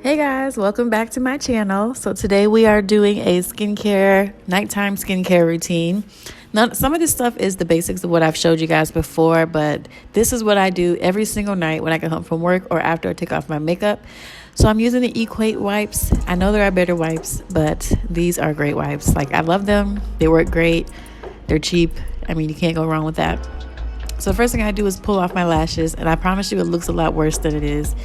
Hey guys, welcome back to my channel. So today we are doing a nighttime skincare routine. Now, some of this stuff is the basics of what I've showed you guys before, but this is what I do every single night when I get home from work or after I take off my makeup. So I'm using the Equate wipes. I know there are better wipes, but these are great wipes. Like, I love them. They work great. They're cheap. I mean, you can't go wrong with that. So the first thing I do is pull off my lashes, and I promise you it looks a lot worse than it is.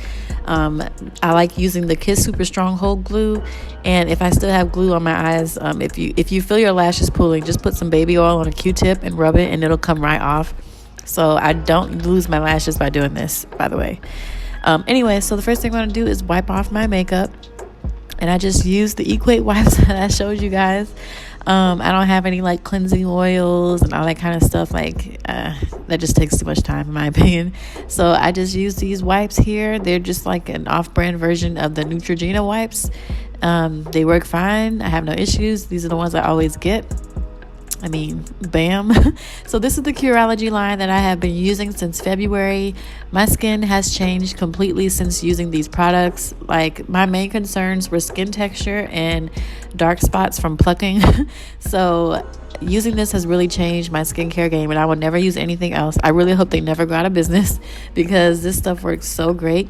I like using the Kiss Super Strong Hold Glue, and if I still have glue on my eyes, if you feel your lashes pulling, just put some baby oil on a Q-tip and rub it, and it'll come right off. So I don't lose my lashes by doing this, by the way. Anyway, so the first thing I'm going to do is wipe off my makeup, and I just use the Equate wipes that I showed you guys. I don't have any like cleansing oils and all that kind of stuff. That just takes too much time in my opinion. So I just use these wipes here. They're just like an off-brand version of the Neutrogena wipes. They work fine. I have no issues. These are the ones I always get. I mean, bam. So this is the Curology line that I have been using since February. My skin has changed completely since using these products. Like, my main concerns were skin texture and dark spots from plucking. So using this has really changed my skincare game, and I will never use anything else. I really hope they never go out of business because this stuff works so great.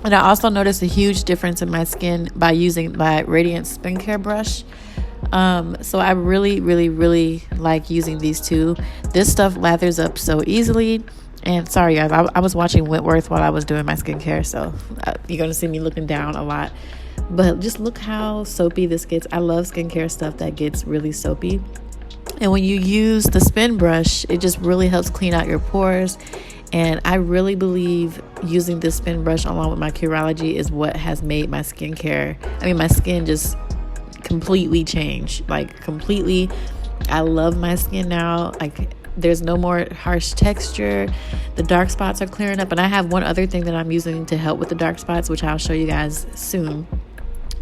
And I also noticed a huge difference in my skin by using my Radiant Skincare brush. So I really like using these two. This stuff lathers up so easily. And sorry guys, I was watching Wentworth while I was doing my skincare, so you're gonna see me looking down a lot. But just look how soapy this gets. I love skincare stuff that gets really soapy. And when you use the spin brush, it just really helps clean out your pores. And I really believe using this spin brush along with my Curology is what has made my skin just completely change. Like, completely. I love my skin now. Like, there's no more harsh texture. The dark spots are clearing up, and I have one other thing that I'm using to help with the dark spots, which I'll show you guys soon.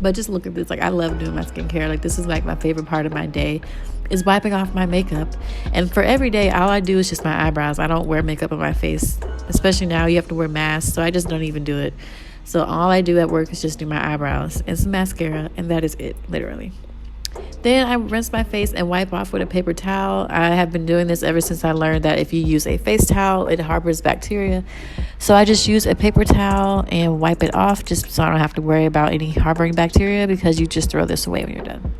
But just look at this. Like, I love doing my skincare. Like, this is like my favorite part of my day, is wiping off my makeup. And for every day, all I do is just my eyebrows. I don't wear makeup on my face, especially now you have to wear masks, so I just don't even do it. So all I do at work is just do my eyebrows and some mascara, and that is it, literally. Then I rinse my face and wipe off with a paper towel. I have been doing this ever since I learned that if you use a face towel, it harbors bacteria. So I just use a paper towel and wipe it off, just so I don't have to worry about any harboring bacteria, because you just throw this away when you're done.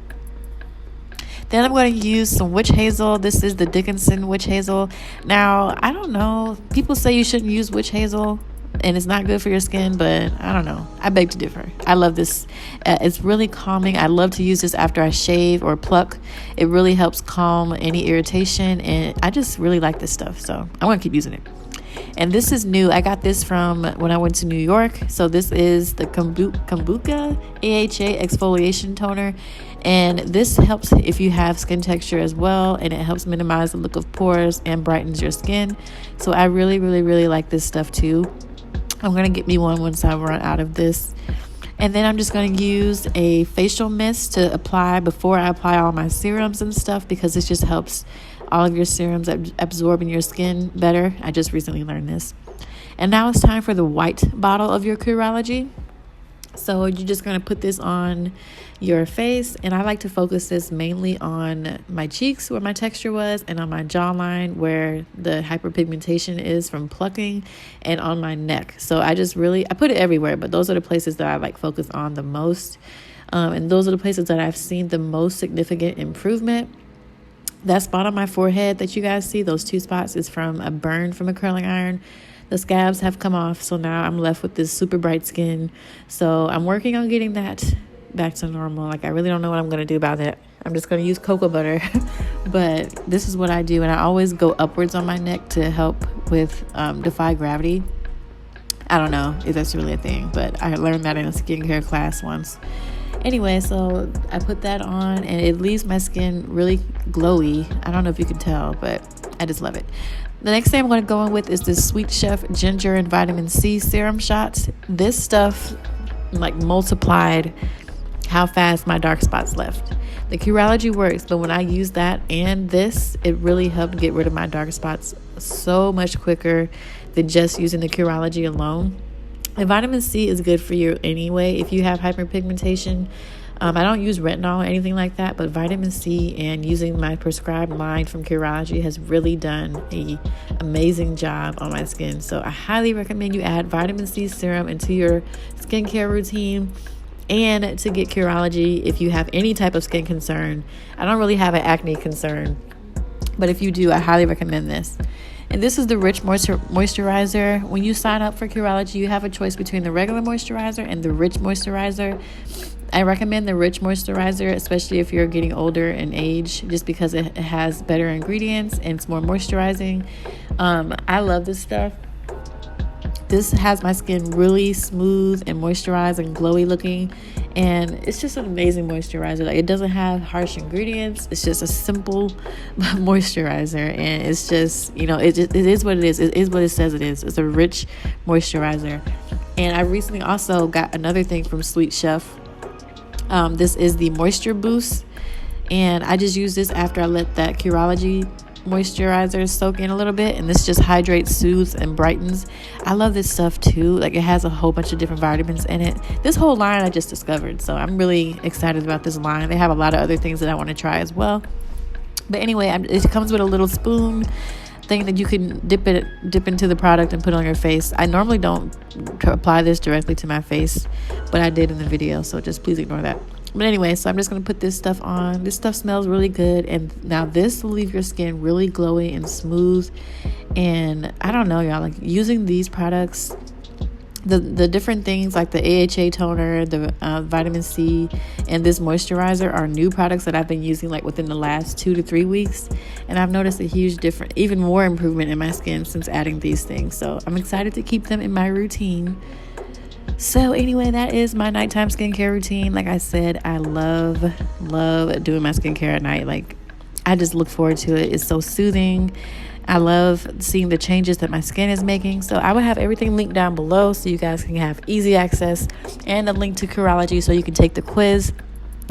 Then I'm going to use some witch hazel. This is the Dickinson witch hazel. Now, I don't know. People say you shouldn't use witch hazel and it's not good for your skin, but I don't know. I beg to differ. I love this. It's really calming. I love to use this after I shave or pluck. It really helps calm any irritation, and I just really like this stuff, so I'm going to keep using it. And this is new. I got this from when I went to New York. So this is the Kombucha AHA exfoliation toner, and this helps if you have skin texture as well, and it helps minimize the look of pores and brightens your skin. So I really like this stuff too. I'm going to get me one once I run out of this. And then I'm just going to use a facial mist to apply before I apply all my serums and stuff, because this just helps all of your serums absorb in your skin better. I just recently learned this. And now it's time for the white bottle of your Curology. So you're just going to put this on your face, and I like to focus this mainly on my cheeks where my texture was, and on my jawline where the hyperpigmentation is from plucking, and on my neck. So I put it everywhere, but those are the places that I like focus on the most, and those are the places that I've seen the most significant improvement. That spot on my forehead that you guys see, those two spots, is from a burn from a curling iron. The scabs have come off, so now I'm left with this super bright skin. So I'm working on getting that back to normal. Like, I really don't know what I'm going to do about that. I'm just going to use cocoa butter. But this is what I do, and I always go upwards on my neck to help with defy gravity. I don't know if that's really a thing, but I learned that in a skincare class once. Anyway, so I put that on and it leaves my skin really glowy. I don't know if you can tell, but I just love it. The next thing I'm going to go in with is this Sweet Chef Ginger and Vitamin C Serum Shots. This stuff like multiplied how fast my dark spots left. The Curology works, but when I use that and this, it really helped get rid of my dark spots so much quicker than just using the Curology alone. And vitamin C is good for you anyway if you have hyperpigmentation. I don't use retinol or anything like that, but vitamin C and using my prescribed line from Curology has really done an amazing job on my skin. So I highly recommend you add vitamin C serum into your skincare routine, and to get Curology if you have any type of skin concern. I don't really have an acne concern, but if you do, I highly recommend this. And this is the Rich Moisturizer. When you sign up for Curology, you have a choice between the regular moisturizer and the Rich Moisturizer. I recommend the Rich Moisturizer, especially if you're getting older in age, just because it has better ingredients and it's more moisturizing. I love this stuff. This has my skin really smooth and moisturized and glowy looking, and it's just an amazing moisturizer. Like, it doesn't have harsh ingredients. It's just a simple moisturizer, and it's just, you know, it is what it is. It is what it says it is. It's a rich moisturizer. And I recently also got another thing from Sweet Chef. This is the Moisture Boost, and I just use this after I let that Curology moisturizer soak in a little bit, and this just hydrates, soothes, and brightens. I love this stuff too. Like, it has a whole bunch of different vitamins in it. This whole line I just discovered, so I'm really excited about this line. They have a lot of other things that I want to try as well. But anyway, it comes with a little spoon thing that you can dip into the product and put on your face. I normally don't apply this directly to my face, but I did in the video, so just please ignore that. But anyway, so I'm just going to put this stuff on. This stuff smells really good. And now this will leave your skin really glowy and smooth. And I don't know, y'all, like, using these products, the different things like the AHA toner, the vitamin C, and this moisturizer are new products that I've been using like within the last 2 to 3 weeks. And I've noticed a huge difference, even more improvement in my skin since adding these things. So I'm excited to keep them in my routine. So anyway, that is my nighttime skincare routine. Like I said, I love doing my skincare at night. Like, I just look forward to it. It's so soothing. I love seeing the changes that my skin is making. So I will have everything linked down below so you guys can have easy access, and a link to Curology so you can take the quiz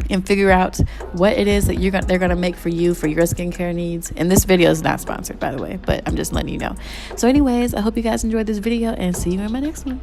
and figure out what it is that they're gonna make for you for your skincare needs. And this video is not sponsored, by the way, but I'm just letting you know. So anyways, I hope you guys enjoyed this video, and see you in my next one.